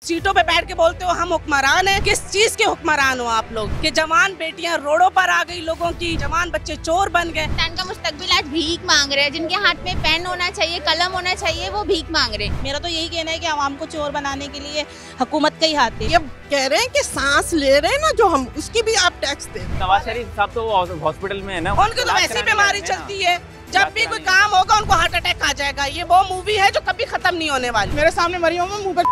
सीटों पे बैठ के बोलते हो हम हुक्मरान हैं। किस चीज के हुक्मरान हो आप लोग कि जवान बेटियां रोडों पर आ गई, लोगों की जवान बच्चे चोर बन गए। पाकिस्तान का मुस्तकबिल आज भीख मांग रहे हैं। जिनके हाथ में पेन होना चाहिए, कलम होना चाहिए, वो भीख मांग रहे हैं। मेरा तो यही कहना है कि आवाम को चोर बनाने के लिए हुकूमत का ही हाथ है। ये कह रहे हैं कि सांस ले रहे हैं ना जो हम, उसकी भी आप टैक्स दे। नवाज शरीफ साहब तो हॉस्पिटल में है ना, उनकी तो वैसी बीमारी चलती है, जब भी कोई काम होगा उनको हार्ट अटैक आ जाएगा। ये वो मूवी है जो कभी खत्म नहीं होने वाली। मेरे सामने मरियम में मुंह पे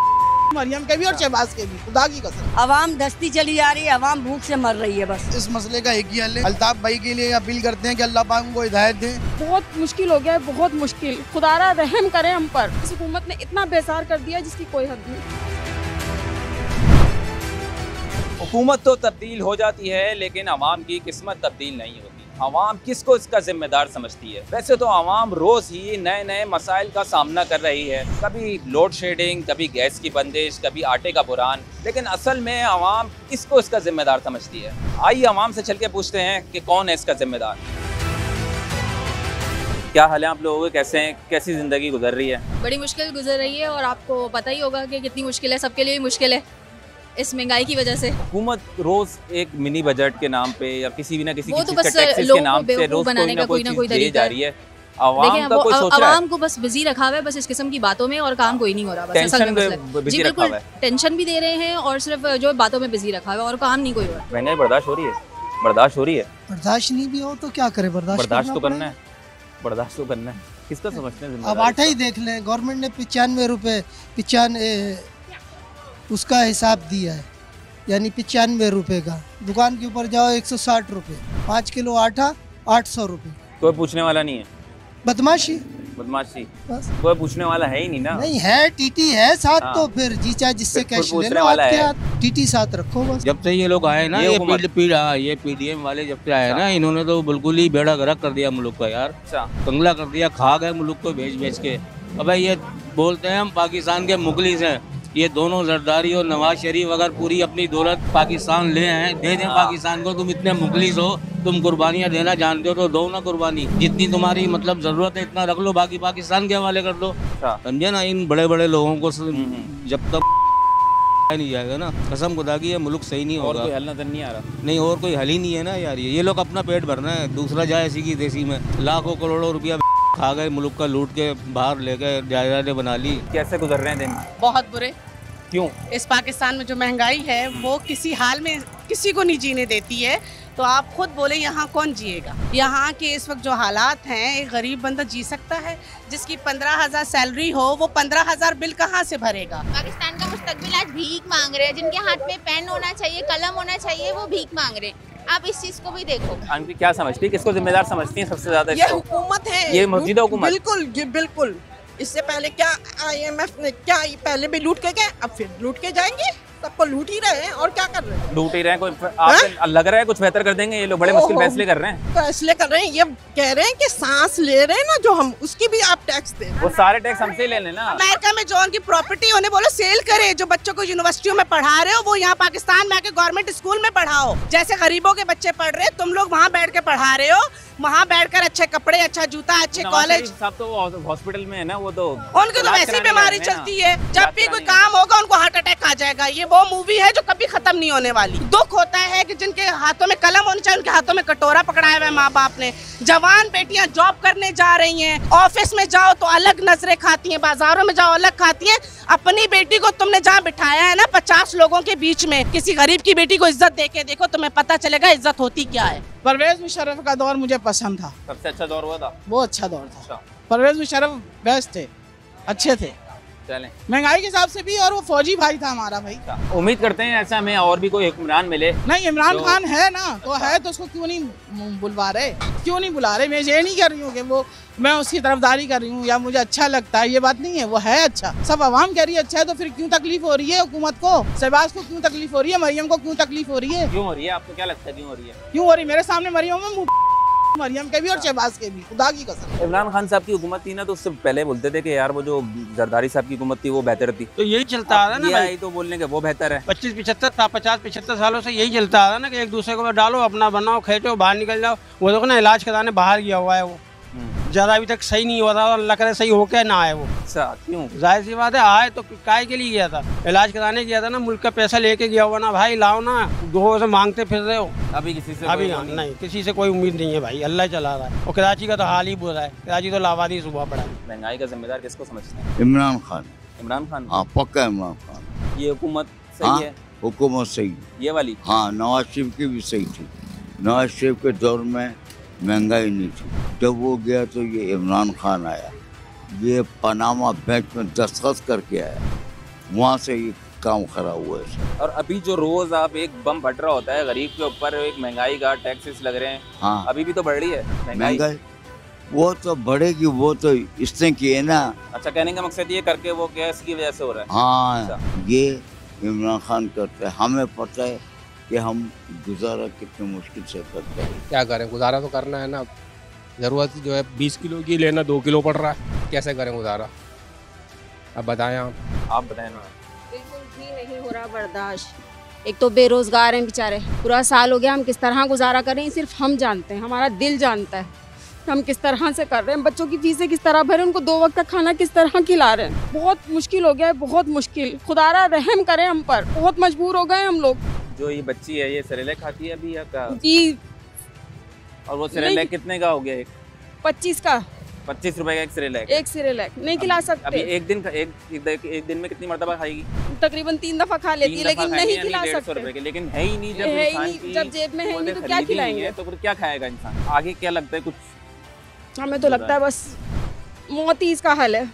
मरियम के भी और शहबाज के भी, खुदा की कसम। अवाम दस्ती चली जा रही है, अवाम भूख से मर रही है। बस इस मसले का एक ही हल है। अल्ताफ भाई के लिए अपील करते हैं कि अल्लाह पाक उनको हिदायत दे। बहुत मुश्किल हो गया है, बहुत मुश्किल। खुदारा रहम करे हम पर। इस हुकूमत ने इतना बेजार कर दिया जिसकी कोई हद नहीं। हुकूमत तो तब्दील हो जाती है लेकिन आवाम की किस्मत तब्दील नहीं होती। आवाम किसको इसका जिम्मेदार समझती है? वैसे तो आवाम रोज़ ही नए नए मसाइल का सामना कर रही है, कभी लोड शेडिंग, कभी गैस की बंदिश, कभी आटे का बुरान, लेकिन असल में आवाम किसको इसका जिम्मेदार समझती है? आइए आवाम से चल के पूछते हैं कि कौन है इसका जिम्मेदार। क्या हाल है आप लोगों के, कैसे हैं, कैसी ज़िंदगी गुजर रही है? बड़ी मुश्किल गुजर रही है और आपको पता ही होगा कि कितनी मुश्किल है, सबके लिए मुश्किल है इस महंगाई की वजह से। हुकूमत रोज एक मिनी बजट के नाम पे या किसी भी ना किसी वो तो चीज़ बस के टैक्सेस के नाम पे रोज बनाने का कोई ना कोई चीज़ दी तरीका जा रही है। आवाम का कोई सोच रहा है? आवाम को बस बिजी रखा हुआ है बस इस किस्म की बातों में और काम कोई नहीं हो रहा। बस असल में मसला जी बिल्कुल टेंशन भी दे रहे हैं और सिर्फ जो बातों में बिजी रखा हुआ है और काम नहीं कोई हो रहा। महंगाई बर्दाश्त हो रही है? बर्दाश्त हो रही है? बर्दाश्त नहीं भी हो तो क्या करे, बर्दाश्त तो करना है, बर्दाश्त तो करना है। किसका समझते हैं? अब आटा ही देख लें, गवर्नमेंट ने 95 रुपये 95 उसका हिसाब दिया है, यानी 95 रुपये का। दुकान के ऊपर जाओ 160 रुपये, 5 किलो आटा 800 रुपये। कोई पूछने वाला नहीं है? बदमाशी बदमाशी बस। कोई पूछने वाला है ही नहीं ना। नहीं है, टीटी है साथ। हाँ। तो फिर जी चाहे जिससे फिर कैश ले पूछने लो, वाला आपके है। हाथ टीटी साथ रखो बस। जब से ये लोग आए ना, ये पीडीएम वाले जब से आए ना, इन्होंने तो बिल्कुल ही बेड़ा गर्क कर दिया मुल्क का यार। अच्छा, कंगला कर दिया, खा गए मुल्क को बेच बेच के। अब ये बोलते हैं हम पाकिस्तान के मुखलिस हैं। ये दोनों जरदारी और नवाज शरीफ अगर पूरी अपनी दौलत पाकिस्तान ले आए, दे दें पाकिस्तान को। तुम इतने मुखलिस हो, तुम कुर्बानियाँ देना जानते हो तो दो ना कुर्बानी। जितनी तुम्हारी मतलब जरूरत है इतना रख लो, बाकी पाकिस्तान के हवाले कर दो। समझे ना? इन बड़े बड़े लोगों को जब तक नहीं जाएगा ना, कसम खुदा की ये मुल्क सही नहीं होगा। और कोई हल नजर नहीं आ रहा। नहीं, और कोई हल ही नहीं है ना यार। ये लोग अपना पेट भरना है, दूसरा जाए ऐसी की देसी में। लाखों करोड़ों रुपया खा गए, मुल्क का लूट के बाहर लेके जायदादें बना ली। कैसे गुजर रहे हैं दिन? बहुत बुरे। क्यों? इस पाकिस्तान में जो महंगाई है वो किसी हाल में किसी को नहीं जीने देती है। तो आप खुद बोले यहाँ कौन जिएगा? यहाँ के इस वक्त जो हालात हैं, एक गरीब बंदा जी सकता है? जिसकी 15,000 सैलरी हो वो 15,000 बिल कहाँ से भरेगा? पाकिस्तान का मुस्तकबिल आज भीख मांग रहे हैं। जिनके हाथ में पेन होना चाहिए, कलम होना चाहिए, वो भीख मांग रहे हैं। आप इस चीज को भी देखो। आंटी क्या समझती है, किसको जिम्मेदार समझती है सबसे ज्यादा? ये हुकूमत है, ये मौजूदा हुकूमत। बिल्कुल जी बिल्कुल। इससे पहले क्या IMF ने क्या पहले भी लूट के गए, अब फिर लूट के जाएंगे। सबको लूट ही रहे हैं और क्या कर रहे हैं? लूट ही रहे हैं। कोई आपको लग रहा है कुछ बेहतर कर देंगे? ये लोग बड़े मुश्किल फैसले कर रहे हैं। फैसले कर रहे हैं। ये कह रहे हैं कि सांस ले रहे हैं ना जो हम, उसकी भी आप टैक्स दे। वो सारे टैक्स हमसे ही ले लेना। अमेरिका में जो उनकी प्रॉपर्टी उन्हें बोलो सेल करे। जो बच्चों को यूनिवर्सिटियों में पढ़ा रहे हो वो यहाँ पाकिस्तान में आके गवर्नमेंट स्कूल में पढ़ाओ। जैसे गरीबों के बच्चे पढ़ रहे हैं, तुम लोग वहाँ बैठ के पढ़ा रहे हो। वहाँ बैठकर अच्छे कपड़े, अच्छा जूता, अच्छे कॉलेज। साहब तो हॉस्पिटल में है ना, वो तो उनकी तो वैसी बीमारी चलती है, जब भी कोई काम होगा उनको हार्ट अटैक आ जाएगा। ये वो मूवी है जो कभी खत्म नहीं होने वाली। दुख होता है कि जिनके हाथों में कलम होनी चाहिए, उनके हाथों में कटोरा पकड़ाया हुआ है माँ बाप ने। जवान बेटियां जॉब करने जा रही हैं, ऑफिस में जाओ तो अलग नजरें खाती हैं, बाजारों में जाओ अलग खाती हैं। अपनी बेटी को तुमने जहाँ बिठाया है ना 50 लोगों के बीच में, किसी गरीब की बेटी को इज्जत दे के देखो, तुम्हें पता चलेगा इज्जत होती क्या है। परवेज मुशर्रफ का दौर मुझे पसंद था। सबसे अच्छा दौर हुआ था। वो अच्छा दौर था। परवेज मुशर्रफ बेस्ट थे, अच्छे थे चलें महंगाई के हिसाब से भी। और वो फौजी भाई था हमारा भाई। उम्मीद करते हैं ऐसा हमें और भी कोई हुक्मरान मिले। नहीं, इमरान खान है ना, तो है तो उसको क्यों नहीं बुलवा रहे? क्यों नहीं बुला रहे? मैं ये नहीं कर रही हूँ कि वो मैं उसकी तरफदारी कर रही हूँ या मुझे अच्छा लगता है, ये बात नहीं है। वो है अच्छा, सब आवाम कह रही है अच्छा है, तो फिर क्यों तकलीफ हो रही है हुकूमत को? शहबाज को क्यों तकलीफ हो रही है? मरियम को क्यों तकलीफ हो रही है? क्यों हो रही है? आपको क्या लगता है क्यों हो रही है? क्यों हो रही? मेरे सामने मरियम में मरियम के भी और शहबाज के भी, खुदा की कसम। इमरान खान साहब की हुकूमत थी ना, तो उससे पहले बोलते थे कि यार वो जो जरदारी साहब की हुकूमत थी वो बेहतर थी। तो यही चलता आ रहा है ना भाई, तो बोलने के वो बेहतर है। 50-75 सालों से यही चलता आ रहा है ना कि एक दूसरे को डालो, अपना बनाओ, खेचो, बाहर निकल जाओ। वो देखो ना, इलाज कराने बाहर गया हुआ है वो। ज्यादा अभी तक सही नहीं हुआ था, और अल्लाह करे सही होके ना आए वो। अच्छा, क्यों? जाहिर सी बात है, आए तो काय के लिए गया था? इलाज कराने गया था ना, मुल्क का पैसा लेके गया हुआ ना भाई, लाओ ना, दो से मांगते फिर रहे हो। अभी किसी से अभी नहीं, किसी से कोई उम्मीद नहीं है भाई, अल्लाह चला रहा है। और कराची का तो हाल ही बुरा है, कराची तो लावादी सुबह पड़ा है। महंगाई का जिम्मेदार किसको समझते हैं? इमरान खान। इमरान खान? हाँ पक्का इमरान खान। ये हुकूमत सही है? हुकूमत सही, ये वाली? हाँ, नवाज शरीफ की भी सही थी। नवाज शरीफ के दौर में महंगाई नहीं थी, जब वो गया तो ये इमरान खान आया, ये पनामा बैंक में दस्तखत करके आया, वहाँ से ये काम खराब हुआ है। और अभी जो रोज आप एक बम फट रहा होता है गरीब के ऊपर, एक महंगाई का टैक्सेस लग रहे हैं, हाँ अभी भी तो बढ़ रही है महंगाई। वो तो बढ़ेगी, वो तो इसने की है ना। अच्छा, कहने का मकसद ये करके वो गैस की वजह से हो रहा है? हाँ अच्छा। ये इमरान खान करता है, हमें पता है कि हम गुजारा कितने मुश्किल से करते हैं। क्या करें, गुजारा तो करना है ना। ज़रूरत जो है 20 किलो की लेना 2 किलो पड़ रहा है, कैसे करें गुजारा? अब बताएं आप बताएं ना। बिल्कुल भी नहीं हो रहा बर्दाश्त। एक तो बेरोजगार हैं बेचारे, पूरा साल हो गया, हम किस तरह गुजारा करें सिर्फ हम जानते हैं, हमारा दिल जानता है हम किस तरह से कर रहे हैं। बच्चों की फीसें किस तरह भरें, उनको 2 वक्त का खाना किस तरह खिला रहे हैं। बहुत मुश्किल हो गया है, बहुत मुश्किल। खुदारा रहम करें हम पर, बहुत मजबूर हो गए हम लोग। जो ये बच्ची है, ये सेरेलैक खाती है अभी या क्या? जी। और वो सेरेलैक कितने का हो गया? एक 25 का। 25 रुपए का एक सेरेलैक? एक सेरेलैक नहीं खिला सकते। अभी एक दिन में कितनी मरतबा खाएगी? तकरीबन 3 दफा खा लेती है, लेकिन नहीं खिला सकते। 150 रुपए के, लेकिन है ही नहीं। जब जेब में है नहीं तो क्या खिलाएंगे? तो फिर क्या खाएगा इंसान? आगे क्या लगता है कुछ? हमें तो लगता है बस मौत ही इसका हल है,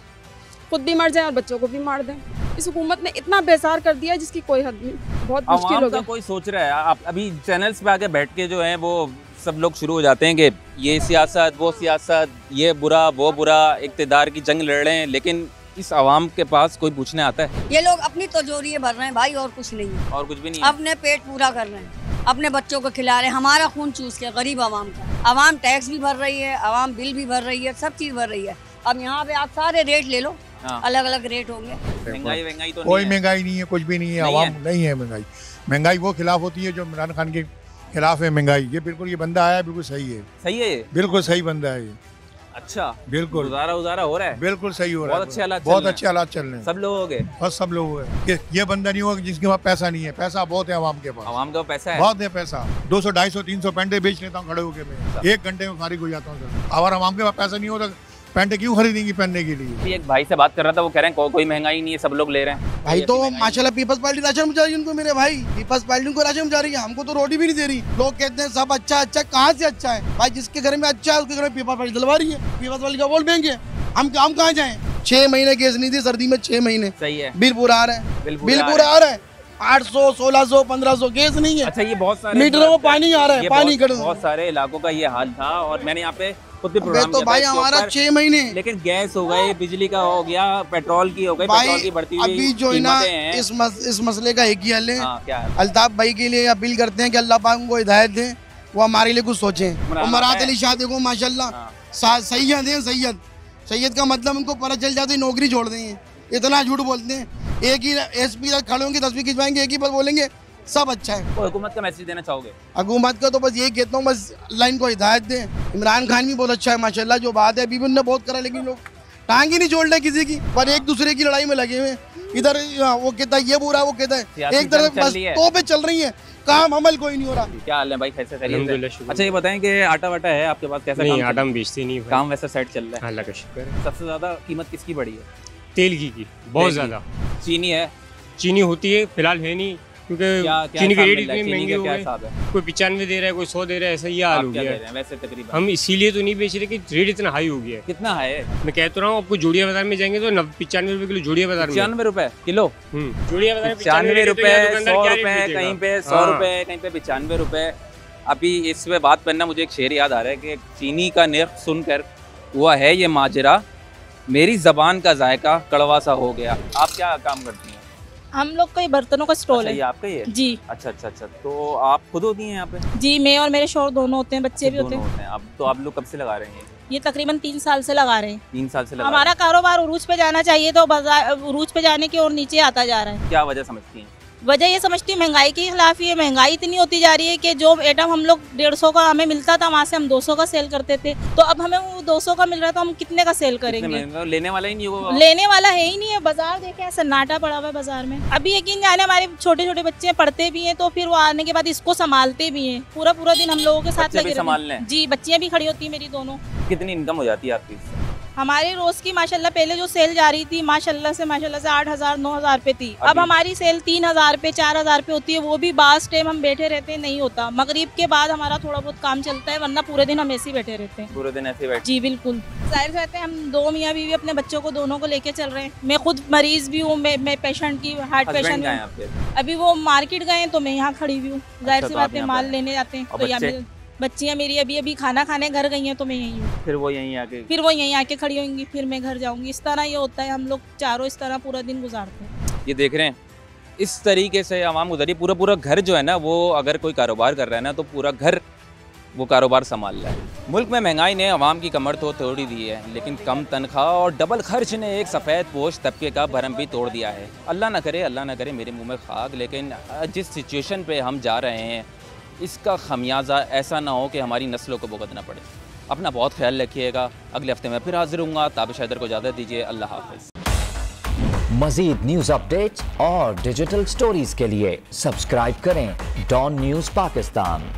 खुद भी मर जाए और बच्चों को भी मार दें। इस हुकूमत ने इतना बेजार कर दिया जिसकी कोई हद नहीं, बहुत मुश्किल हो गया। कोई सोच रहा है? आप अभी चैनल्स पे आके बैठ के जो है वो सब लोग शुरू हो जाते हैं कि ये सियासत, वो सियासत, ये बुरा, वो बुरा, इक़्तिदार की जंग लड़ रहे हैं, लेकिन इस आवाम के पास कोई पूछने आता है? ये लोग अपनी तोजोरिये भर रहे हैं भाई, और कुछ नहीं है। और कुछ भी नहीं है। अपने पेट पूरा कर रहे हैं, अपने बच्चों को खिला रहे हैं, हमारा खून चूस के, गरीब आवाम का। आवाम टैक्स भी भर रही है, आवाम बिल भी भर रही है, सब चीज़ भर रही है। अब यहाँ पे आप सारे रेट ले लो, अलग अलग रेट होंगे। महंगाई तो कोई महंगाई नहीं है, कुछ भी नहीं है। आवाम नहीं है महंगाई। महंगाई वो खिलाफ होती है जो इमरान खान के खिलाफ है महंगाई। ये बिल्कुल, ये बंदा आया बिल्कुल सही है। सही है ये? बिल्कुल सही बंदा है ये। अच्छा, बिल्कुल गुजारा हो रहा है? बिल्कुल सही हो रहा है, बहुत अच्छे हालात, बहुत अच्छे हालात चल रहे हैं। सब लोगों के? बस सब लोगों के। ये बंदा नहीं होगा जिसके पास पैसा नहीं है। पैसा बहुत है आवाम के पास। आवाम का पैसा है, बहुत है पैसा। 200, 250, 300 पेंटे बेच लेता हूँ खड़े होके मैं, 1 घंटे में फारिग हो जाता हूँ। और आवाम के पास पैसा नहीं होता, पेंटे क्यों खरीदेंगी पहनने के लिए? एक भाई से बात कर रहा था, वो कह रहे हैं कोई महंगाई नहीं है, सब लोग ले रहे हैं। भाई तो माशाल्लाह पीपल्स पार्टी राशन पहुंचा रही है उनको, मेरे भाई पीपल्स पार्टी उनको राशन पहुंचा रही है, हमको तो रोटी भी नहीं दे रही। लोग कहते हैं सब अच्छा, कहाँ से अच्छा है भाई? जिसके घर में अच्छा है उसके घर में पीपल्स पार्टी दिलवा रही है। पीपल्स पार्टी का वोट देंगे, हम कहाँ जाए? 6 महीने गैस नहीं थी, सर्दी में 6 महीने। सही है। बिल पूरा आ रहा है, बिल पूरा आ रहा है। 800, 1600, 1500 गैस नहीं है। अच्छा, ये बहुत सारे मीटरों में पानी आ रहा है, पानी बहुत सारे इलाकों का ये हाल था, और मैंने यहाँ पे खुद भी प्रोग्राम तो भाई हमारा 6 महीने, लेकिन गैस हो गए, बिजली का हो गया, पेट्रोल की हो गई, पेट्रोल की बढ़ती हुई अभी जो है ना इस मसले का एक ही हल है। क्या है? अल्ताफ भाई के लिए अपील करते हैं कि अल्लाह पाक उनको हिदायत दे, वो हमारे लिए कुछ सोचें। उमरात अली शाह देखो माशाल्लाह सैयद हैं, सैयद का मतलब उनको पता चल जाता है नौकरी छोड़ देंगे, इतना झूठ बोलते हैं। एक ही एसपी खड़े होंगे, तस्वीर खिंचवाएंगे, एक ही बात बोलेंगे सब अच्छा है। तो हुकूमत का मैसेज देना चाहोगे? हुकूमत का तो बस यही कहता हूँ, बस लाइन को हिदायत दे। इमरान खान भी बहुत अच्छा है माशाल्लाह, जो बात है अभी भी उन्होंने बहुत करा, लेकिन लोग टांग ही नहीं छोड़ रहे किसी की, पर एक दूसरे की लड़ाई में लगे हुए। इधर वो कहता है ये बुरा, वो कहता है, एक तरफ बस तोपें चल रही है, काम अमल कोई नहीं हो रहा। क्या हाल है भाई, कैसे? अच्छा, ये बताएं कि आटा वाटा है आपके पास? कैसा? नहीं, आटा हम बेचते नहीं, काम वैसा सेट चल रहा है, अल्लाह का शुक्र है। सबसे ज्यादा कीमत किसकी बढ़ी है? तेल की बहुत ज्यादा। चीनी है? चीनी होती है, फिलहाल है नहीं, क्योंकि चीनी के रेट इतने महंगे हो गए। कोई 95 दे रहा है, कोई 100 दे रहा है, ऐसा ही हाल हो गया है। वैसे तकरीबन हम इसीलिए तो नहीं बेच रहे कि रेट इतना हाई हो गया है। कितना हाई है? मैं कहता रहा हूँ, आपको जोड़िया बाजार में जाएंगे तो 95 रुपए किलो जोड़िया बाजार में। 95 रुपए किलो? जोड़िया बाजार 95 रुपए, 100 रुपए कहीं पे, 100 रुपए कहीं पे, 95 रुपए। अभी इस पे बात करना, मुझे एक शेर याद आ रहा है कि चीनी का निर्ख सुनकर हुआ है ये माजरा, मेरी जबान का जायका कड़वा सा हो गया। आप क्या काम करती हैं? हम लोग का ये बर्तनों का स्टॉल है। ये आपका ही है? जी। अच्छा। तो आप खुद होती हैं यहाँ पे? जी, मैं और मेरे शौहर दोनों होते हैं, बच्चे भी होते हैं। अब तो आप लोग कब से लगा रहे हैं? ये तकरीबन 3 साल से लगा रहे हैं। 3 साल से लगा हमारा कारोबार उरूज पे जाना चाहिए, तो उरूज पे जाने की और नीचे आता जा रहा है। क्या वजह समझती हैं? वजह ये समझती हूँ महंगाई के खिलाफ ही है। महंगाई इतनी होती जा रही है कि जो आइटम हम लोग 150 का हमें मिलता था, वहाँ से हम 200 का सेल करते थे, तो अब हमें वो 200 का मिल रहा है, तो हम कितने का सेल करेंगे? लेने वाला ही नहीं होगा, लेने वाला है ही नहीं है। बाजार देखे सन्नाटा पड़ा हुआ है बाजार में। अभी यकीन जाने हमारे छोटे छोटे बच्चे पढ़ते भी हैं, तो फिर वो आने के बाद इसको संभालते भी हैं। पूरा पूरा दिन हम लोगों के साथ लगे रहते हैं। जी, बच्चियाँ भी खड़ी होती है मेरी दोनों। कितनी इनकम हो जाती है आपकी? हमारे रोज की माशाल्लाह पहले जो सेल जा रही थी माशाल्लाह से 8,000 9,000 पे थी। अब हमारी सेल 3,000 पे 4,000 पे होती है। वो भी बास टाइम हम बैठे रहते हैं, नहीं होता। मगरिब के बाद हमारा थोड़ा बहुत काम चलता है, वरना पूरे दिन हम ऐसे ही बैठे रहते हैं। पूरे दिन ऐसे बैठे? जी बिल्कुल। जाहिर रहते हैं, हम 2 मियाँ बीवी अपने बच्चों को दोनों को लेके चल रहे हैं। मैं खुद मरीज भी हूँ, मैं पेशेंट की हार्ट पेशेंट हूँ। अभी वो मार्केट गए तो मैं यहाँ खड़ी भी हूँ। जाहिर सी बात है, माल लेने जाते हैं। तो यहाँ बच्चियाँ मेरी अभी खाना खाने घर गई हैं, तो मैं यहीं हूँ। फिर वो यहीं आके खड़ी होंगी, फिर मैं घर जाऊंगी। इस तरह ये होता है, हम लोग चारों इस तरह पूरा दिन गुजारते हैं। ये देख रहे हैं, इस तरीके से आवाम गुजरी। पूरा घर जो है ना, वो अगर कोई कारोबार कर रहा है ना, तो पूरा घर वो कारोबार संभाल रहा है। मुल्क में महंगाई ने आवाम की कमर तो तोड़ दी है, लेकिन कम तनख्वाह और डबल खर्च ने एक सफ़ेद पोश तबके का भरम भी तोड़ दिया है। अल्लाह ना करे मेरे मुँह में खाक। लेकिन जिस सिचुएशन पे हम जा रहे हैं, इसका खमियाजा ऐसा ना हो कि हमारी नस्लों को भुगतना पड़े। अपना बहुत ख्याल रखिएगा। अगले हफ्ते में फिर हाजिर हूँगा। ताबिश हैदर को इजाज़त दीजिए। अल्लाह हाफ़िज़। मज़ीद न्यूज़ अपडेट्स और डिजिटल स्टोरीज़ के लिए सब्सक्राइब करें डॉन न्यूज़ पाकिस्तान।